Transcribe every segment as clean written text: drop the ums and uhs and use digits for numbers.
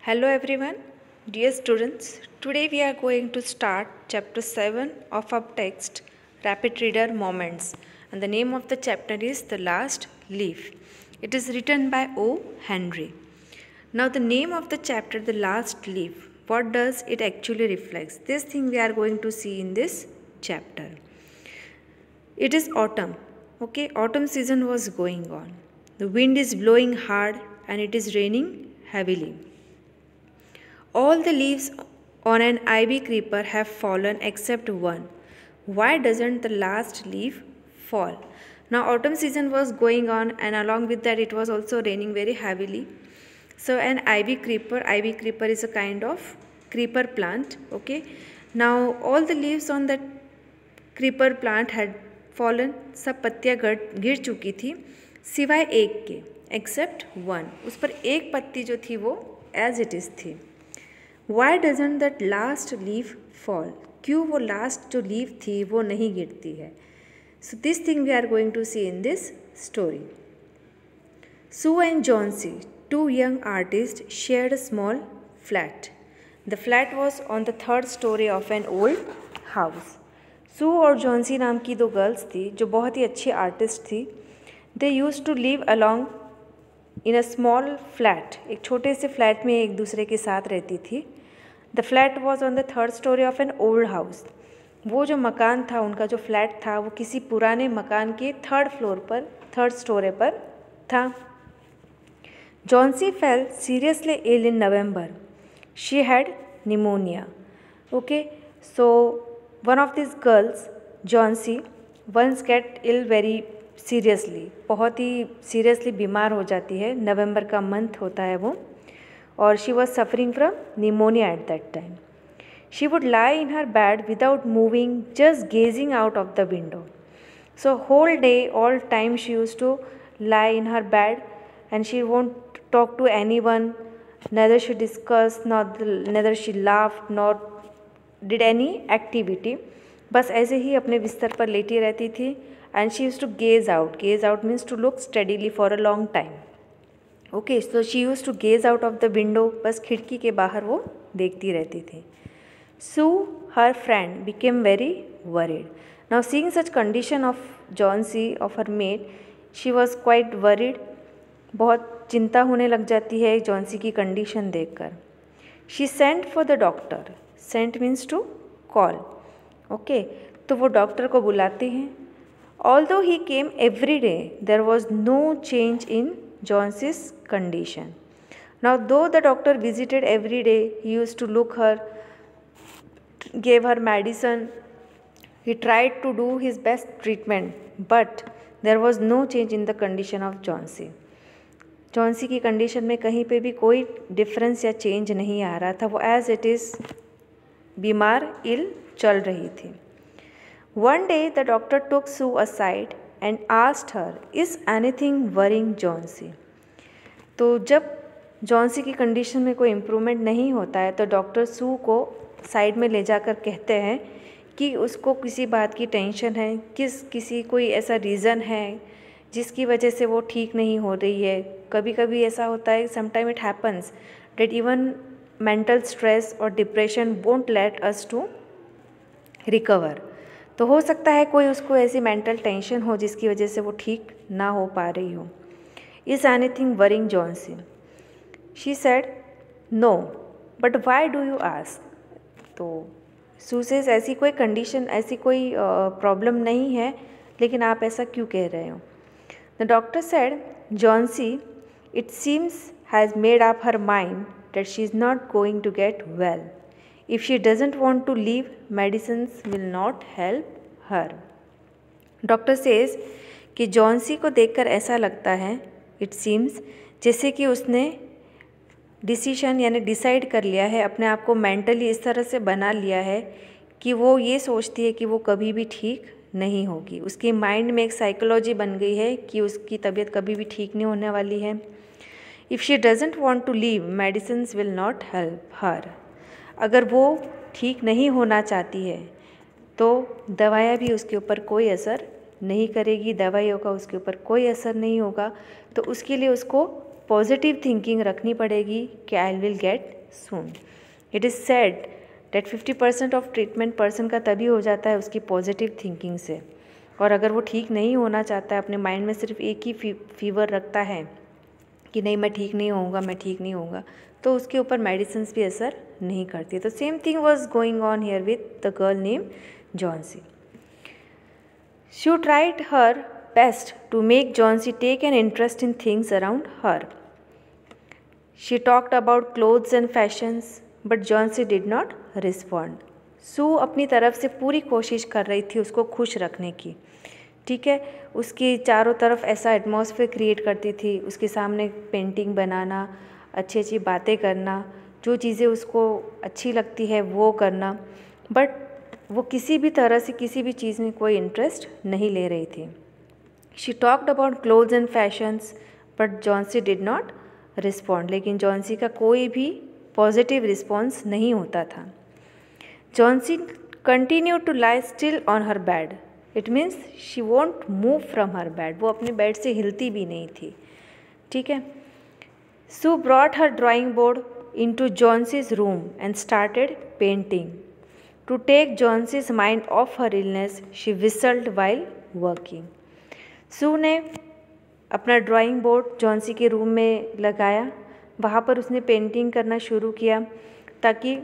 Hello everyone, dear students. Today we are going to start chapter 7 of our text Rapid Reader Moments, and the name of the chapter is The Last Leaf. It is written by O. Henry. Now the name of the chapter The Last Leaf, what does it actually reflects? This thing we are going to see in this chapter. It is autumn. Okay, autumn season was going on. The wind is blowing hard and it is raining heavily. All the leaves on an ivy creeper have fallen except one. Why doesn't the last leaf fall? Now autumn season was going on and along with that it was also raining very heavily. So an ivy creeper is a kind of creeper plant. Okay. Now all the leaves on that creeper plant had fallen. सब पत्तियाँ गिर चुकी थी सिवाय एक के, except one. उस पर एक पत्ती जो थी वो एज इट इज़ थी. Why doesn't that last leaf fall? क्यों वो लास्ट जो लीफ थी वो नहीं गिरती है? So this thing we are going to see in this story. Sue and Johnsy, two young artists, shared a small flat. The flat was on the third story of an old house. Sue और Johnsy नाम की दो girls थी जो बहुत ही अच्छी artist थी. They used to live along in a small flat. एक छोटे से फ्लैट में एक दूसरे के साथ रहती थी. The flat was on the third story of an old house. वो जो मकान था, उनका जो फ्लैट था, वो किसी पुराने मकान के थर्ड स्टोरी पर था. Johnsy fell seriously ill in November. She had pneumonia. Okay, so one of this girls, Johnsy, once get ill very seriously, बहुत ही सीरियसली बीमार हो जाती है. नवंबर का मंथ होता है वो, और she was suffering from pneumonia at that time. She would lie in her bed without moving, just gazing out of the window. So whole day, all time she use to lie in her bed and she won't talk to any one. Neither she discuss, neither she laugh, not did any activity. बस ऐसे ही अपने बिस्तर पर लेटी रहती थी. And she used to gaze out. Gaze out means to look steadily for a long time. Okay, so she used to gaze out of the window. बस खिड़की के बाहर वो देखती रहती थी. Sue, her friend, became very worried. Now seeing such condition of Johnsy, of her maid, she was quite worried. बहुत चिंता होने लग जाती है जॉन्सी की कंडीशन देखकर. She sent for the doctor. Sent means to call. Okay, तो वो डॉक्टर को बुलाते हैं. Although he came every day, there was no change in Johnsy's condition. Now, though the doctor visited every day, he used to look her, gave her medicine, he tried to do his best treatment, but there was no change in the condition of Johnsy. Johnsy की condition में कहीं पे भी कोई difference या change नहीं आ रहा था. वो एज इट इज़ बीमार इल चल रही थी. One day the doctor took Sue aside and asked her, "Is anything worrying Johnsy?" तो जब जॉन्सी की कंडीशन में कोई इम्प्रूवमेंट नहीं होता है तो डॉक्टर सू को साइड में ले जाकर कहते हैं कि उसको किसी बात की टेंशन है, किसी कोई ऐसा रीज़न है जिसकी वजह से वो ठीक नहीं हो रही है. कभी कभी ऐसा होता है, sometime it happens that even mental stress और depression won't let us to recover. तो हो सकता है कोई उसको ऐसी मेंटल टेंशन हो जिसकी वजह से वो ठीक ना हो पा रही हो. Is anything worrying Johnsy? She said no, but why do you ask? तो सू सेज ऐसी कोई कंडीशन, ऐसी कोई प्रॉब्लम नहीं है, लेकिन आप ऐसा क्यों कह रहे हो? The doctor said Johnsy it seems has made up her mind that she is not going to get well. If she doesn't want to leave, medicines will not help her. Doctor says कि Johnsy को देखकर ऐसा लगता है, it seems, जैसे कि उसने decision यानी डिसाइड कर लिया है, अपने आप को मेंटली इस तरह से बना लिया है कि वो ये सोचती है कि वो कभी भी ठीक नहीं होगी. उसकी माइंड में एक साइकोलॉजी बन गई है कि उसकी तबीयत कभी भी ठीक नहीं होने वाली है. If she doesn't want to leave, medicines will not help her. अगर वो ठीक नहीं होना चाहती है तो दवाइयाँ भी उसके ऊपर कोई असर नहीं करेगी, दवाइयों का उसके ऊपर कोई असर नहीं होगा. तो उसके लिए उसको पॉजिटिव थिंकिंग रखनी पड़ेगी कि I will get soon. It is said that 50% of treatment person का तभी हो जाता है उसकी पॉजिटिव थिंकिंग से। और अगर वो ठीक नहीं होना चाहता है, अपने माइंड में सिर्फ एक ही फीवर रखता है कि नहीं मैं ठीक नहीं होऊंगा, मैं ठीक नहीं होऊंगा, तो उसके ऊपर मेडिसिन भी असर नहीं करती। तो same thing was going on here with the girl name Johnsy. She tried her best to make Johnsy take an interest in things around her. She talked about clothes and fashions but Johnsy did not respond. Sue अपनी तरफ से पूरी कोशिश कर रही थी उसको खुश रखने की, ठीक है। उसकी चारों तरफ ऐसा एटमॉस्फेयर क्रिएट करती थी, उसके सामने पेंटिंग बनाना, अच्छी अच्छी बातें करना, जो चीज़ें उसको अच्छी लगती है वो करना, बट वो किसी भी तरह से किसी भी चीज़ में कोई इंटरेस्ट नहीं ले रही थी। She talked about clothes and fashions but Johnsy did not respond. लेकिन जॉन्सी का कोई भी पॉजिटिव रिस्पॉन्स नहीं होता था। Johnsy continue to lie still on her bed. It means she won't move from her bed. वो अपने बेड से हिलती भी नहीं थी, ठीक है। Sue brought her drawing board in to Johnsy's room and started painting. To take Johnsy's mind off her illness she whistled while working. Sue ने अपना ड्राइंग बोर्ड जॉन्सी के रूम में लगाया, वहाँ पर उसने पेंटिंग करना शुरू किया ताकि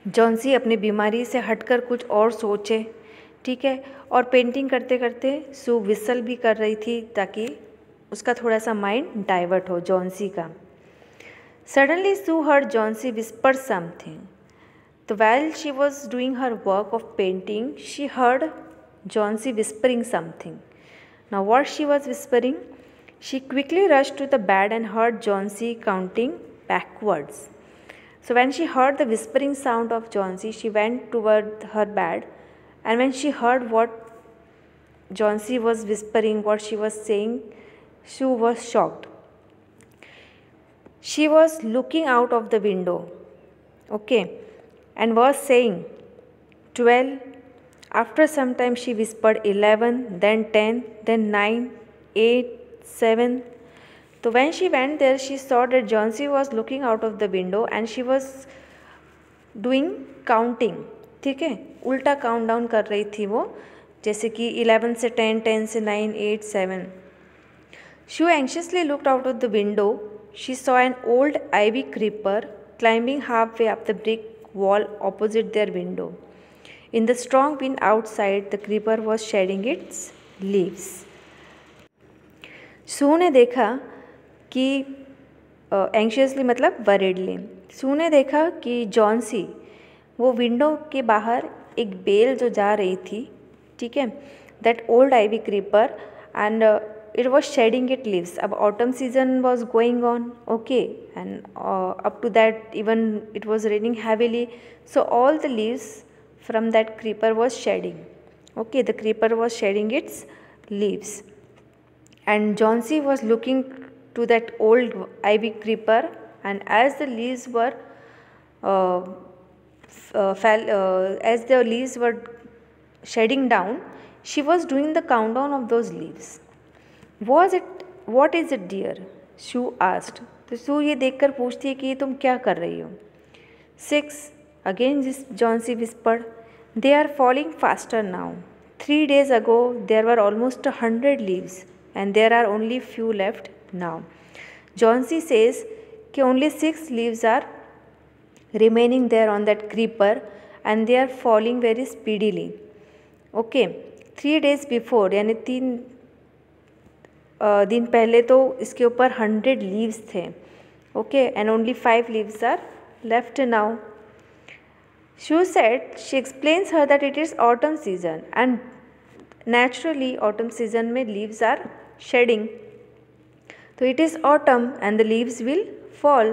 जॉन्सी अपनी बीमारी से हटकर कुछ और सोचे, ठीक है। और पेंटिंग करते करते सू विसल भी कर रही थी ताकि उसका थोड़ा सा माइंड डाइवर्ट हो जॉन्सी का। सडनली सू हर्ड जॉन्सी विस्पर समथिंग। तो while she was doing her work of painting, she heard Jhansi whispering something. Now what she was whispering? She quickly rushed to the bed and heard Jhansi counting backwards. So when she heard the whispering sound of Jhansi, she went toward her bed, and when she heard what Jhansi was whispering, what she was saying, she was shocked. She was looking out of the window, okay, and was saying 12. After some time she whispered 11, then 10, then 9, 8, 7. So when she went there, she saw that Jhansi was looking out of the window and she was doing counting, ठीक है। उल्टा count down कर रही थी वो, जैसे कि 11 से 10, 10 से 9, 8, 7. She anxiously looked out of the window. She saw an old ivy creeper climbing halfway up the brick wall opposite their window. In the strong wind outside, the creeper was shedding its leaves. सू ने देखा कि anxiously मतलब वरीडली, सू ने देखा कि Johnsy वो window के बाहर एक बेल जो जा रही थी, ठीक है, that old ivy creeper, and it was shedding its leaves. अब autumn season was going on, okay, and up to that even it was raining heavily, so all the leaves from that creeper was shedding, okay, the creeper was shedding its leaves, and Jhansi was looking to that old ivy creeper, and as the leaves were as the leaves were shedding down, she was doing the countdown of those leaves. What is it dear? Sue asked. तो सू ये देखकर पूछती है कि तुम क्या कर रही हो। 6. Again Jhansi whispered. They are falling faster now. 3 days ago there were almost 100 leaves and there are only few left now. Jhansi says कि only 6 leaves are remaining there on that creeper and they are falling very speedily. Okay, 3 days before यानी 3 दिन पहले तो इसके ऊपर 100 leaves थे, okay, and only 5 leaves are left now. She said she explains her that it is autumn season and naturally autumn season में leaves are shedding. So it is autumn and the leaves will fall.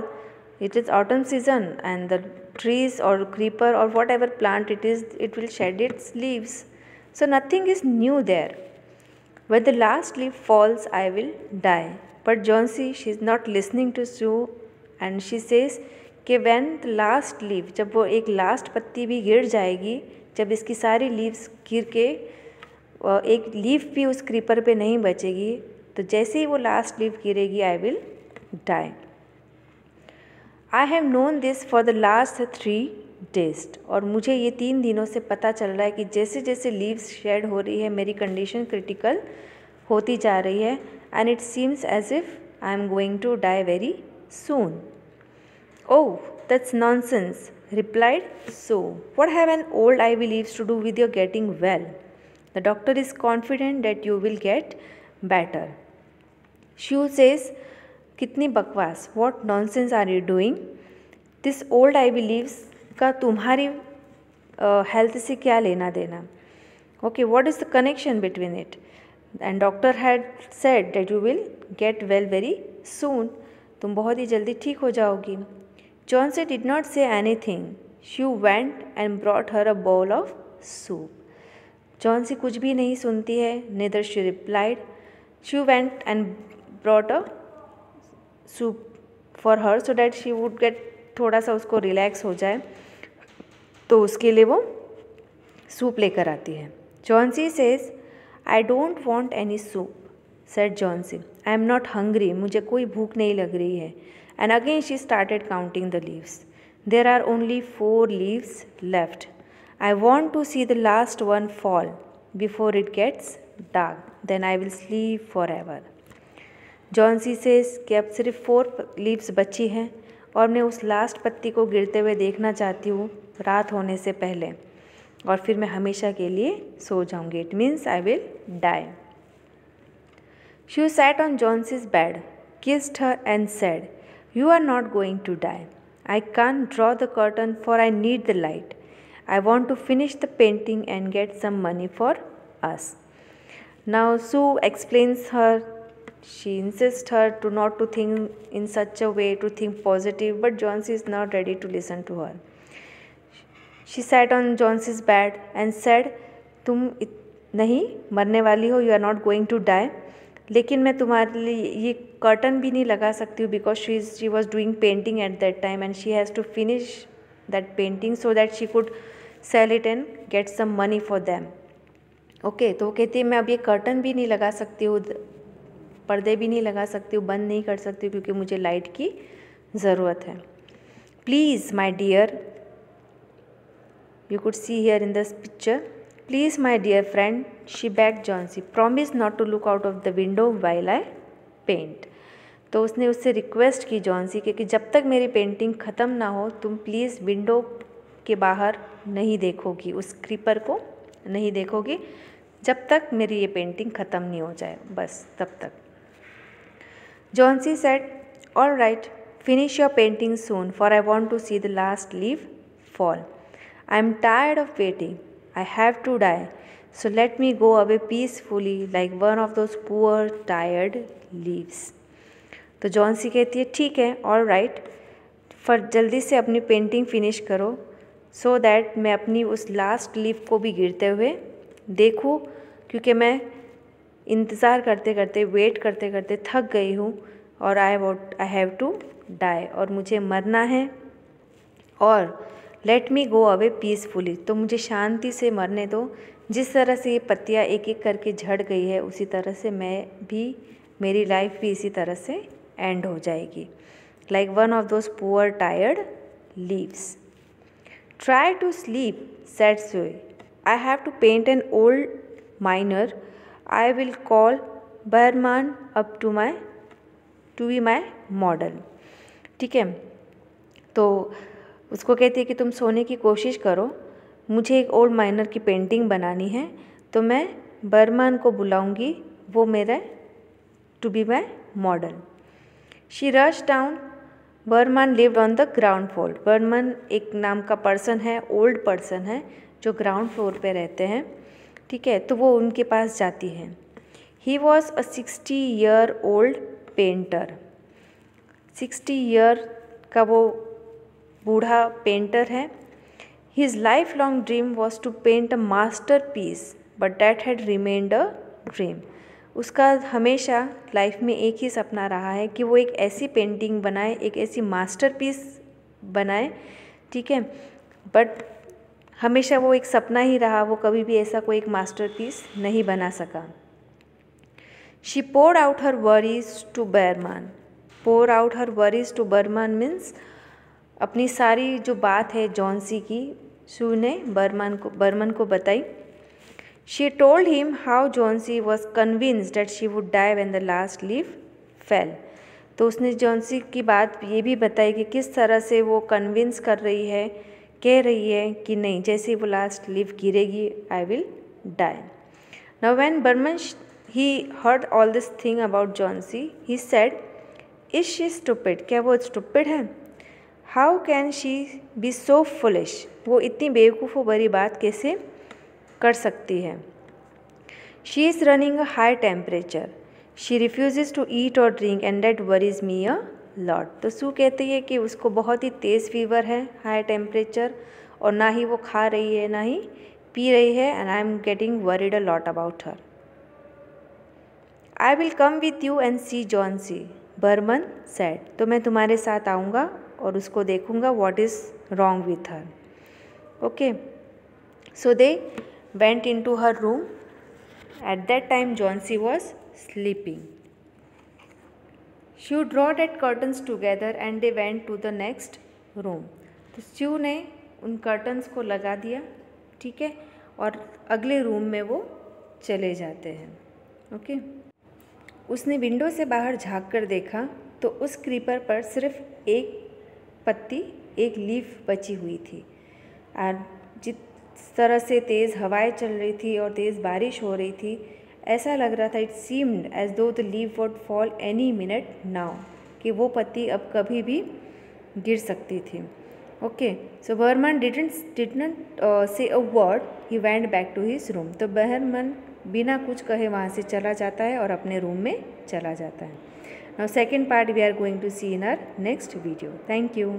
It is autumn season and the trees or creeper or whatever plant it is, it will shed its leaves. So nothing is new there. When the last leaf falls, I will die. But Jhansi, she is not listening to Sue and she says कि when the last leaf, जब वो एक last पत्ती भी गिर जाएगी, जब इसकी सारी लीव्स गिर के एक लीफ भी उस क्रीपर पे नहीं बचेगी, तो जैसे ही वो लास्ट लीफ गिरेगी, I will die. I have known this for the last 3 days. और मुझे ये 3 दिनों से पता चल रहा है कि जैसे जैसे लीव्स शेड हो रही है मेरी कंडीशन क्रिटिकल होती जा रही है and it seems as if I am going to die very soon. Oh, that's nonsense, replied Sue. What have an old ivy leaves to do with your getting well? The doctor is confident that you will get better. Sue says, कितनी बकवास, what nonsense are you doing? This old ivy leaves का तुम्हारी health से क्या लेना देना? Okay, what is the connection between it? And doctor had said that you will get well very soon. तुम बहुत ही जल्दी ठीक हो जाओगी. Chauncey did not say anything. She went and brought her a bowl of soup. Chauncey कुछ भी नहीं सुनती है. Neither she replied. She went and brought a soup for her so that she would get थोड़ा सा उसको relax हो जाए. तो उसके लिए वो सूप लेकर आती है. Chauncey says, I don't want any soup, said Chauncey. I am not hungry. मुझे कोई भूख नहीं लग रही है. And again she started counting the leaves. There are only 4 leaves left. I want to see the last one fall before it gets dark. Then I will sleep forever. Chauncey says कि अब सिर्फ 4 leaves बची हैं और मैं उस last पत्ती को गिरते हुए देखना चाहती हूँ रात होने से पहले और फिर मैं हमेशा के लिए सो जाऊँगी. It means I will die. She sat on Chauncey's bed, kissed her and said, You are not going to die. I can't draw the curtain for I need the light. I want to finish the painting and get some money for us. Now Sue explains her. She insists her to not to think in such a way, to think positive, but Chauncey is not ready to listen to her. She sat on Chauncey's bed and said, तुम नहीं मरने वाली हो, you are not going to die. लेकिन मैं तुम्हारे लिए ये कर्टन भी नहीं लगा सकती हूँ because she was doing painting at that time and she has to finish that painting so that she could sell it and get some money for them. Okay, तो वो कहती है मैं अब ये कर्टन भी नहीं लगा सकती हूँ, पर्दे भी नहीं लगा सकती हूँ, बंद नहीं कर सकती हूँ क्योंकि मुझे लाइट की ज़रूरत है. Please, my dear, you could see here in this picture. Please, my dear friend, she begged Chauncey, promise not to look out of the window while I paint. तो उसने उससे रिक्वेस्ट की जॉन्सी के कि जब तक मेरी पेंटिंग ख़त्म ना हो तुम प्लीज़ विंडो के बाहर नहीं देखोगी, उस क्रीपर को नहीं देखोगी जब तक मेरी ये पेंटिंग ख़त्म नहीं हो जाए, बस तब तक. Johnsy said, all right, finish your painting soon for I want to see the last leave fall. I am tired of waiting. I have to die. So let me go away peacefully like one of those poor tired leaves. तो Johnsy कहती है ठीक है, all right, पर जल्दी से अपनी painting finish करो सो दैट मैं अपनी उस लास्ट लीफ को भी गिरते हुए देखूँ, क्योंकि मैं इंतज़ार करते करते वेट करते करते थक गई हूँ और आई हैव टू डाई, और मुझे मरना है. और let me go away peacefully, तो मुझे शांति से मरने दो. जिस तरह से ये पत्तियाँ एक एक करके झड़ गई है उसी तरह से मैं भी, मेरी लाइफ भी इसी तरह से एंड हो जाएगी. Like one of those poor tired leaves. Try to sleep, said Sue. I have to paint an old miner. I will call Behrman up to be my model. ठीक है, तो उसको कहती है कि तुम सोने की कोशिश करो, मुझे एक ओल्ड माइनर की पेंटिंग बनानी है, तो मैं बर्मन को बुलाऊंगी, वो मेरा to be my model. She rush down. Behrman lived on the ground floor. Behrman एक नाम का पर्सन है, ओल्ड पर्सन है जो ग्राउंड फ्लोर पे रहते हैं. ठीक है, तो वो उनके पास जाती है. He was a 60-year old painter. 60 year का वो बूढ़ा पेंटर है. His life long dream was to paint a master piece but that had remained a dream. उसका हमेशा लाइफ में एक ही सपना रहा है कि वो एक ऐसी पेंटिंग बनाए, एक ऐसी मास्टर पीस बनाए. ठीक है, बट हमेशा वो एक सपना ही रहा, वो कभी भी ऐसा कोई एक मास्टर पीस नहीं बना सका. She poured out her worries to Behrman. Pour out her worries to Behrman means अपनी सारी जो बात है जॉन्सी की सू ने बर्मन को बताई। She told him how Johnsy was convinced that she would die when the last leaf fell. तो उसने जॉन्सी की बात ये भी बताई कि किस तरह से वो कन्विंस कर रही है, कह रही है कि नहीं, जैसे वो लास्ट लीफ गिरेगी I will die. Now when Behrman he heard all this thing about Johnsy he said, is she stupid, क्या वो स्टूपिड है? How can she be so foolish, वो इतनी बेवकूफ़ भरी बात कैसे कर सकती है? She is running a high temperature, she refuse to eat और drink and that worries me a lot. तो सू कहती है कि उसको बहुत ही तेज़ फीवर है, हाई टेम्परेचर, और ना ही वो खा रही है ना ही पी रही है, and I am getting worried a lot about her. I will come with you and see Johnsy, Behrman said. तो मैं तुम्हारे साथ आऊँगा और उसको देखूँगा what is wrong with her. Okay, so they went in to her room. At that time Johnsy was sleeping. She draw that curtains together and they went to the next room. तो Sue ने उन curtains को लगा दिया, ठीक है, और अगले रूम में वो चले जाते हैं। ओके, उसने विंडो से बाहर झाँक कर देखा तो उस क्रीपर पर सिर्फ एक पत्ती, एक लीफ बची हुई थी। और जिस तरह से तेज़ हवाएं चल रही थी और तेज़ बारिश हो रही थी, ऐसा लग रहा था, it seemed as though the leaf would fall any minute now, कि वो पत्ती अब कभी भी गिर सकती थी। Okay, so Behrman did not say a word, he went back to his room. तो बर्मन बिना कुछ कहे वहाँ से चला जाता है और अपने रूम में चला जाता है। Now second part we are going to see in our next video. Thank you.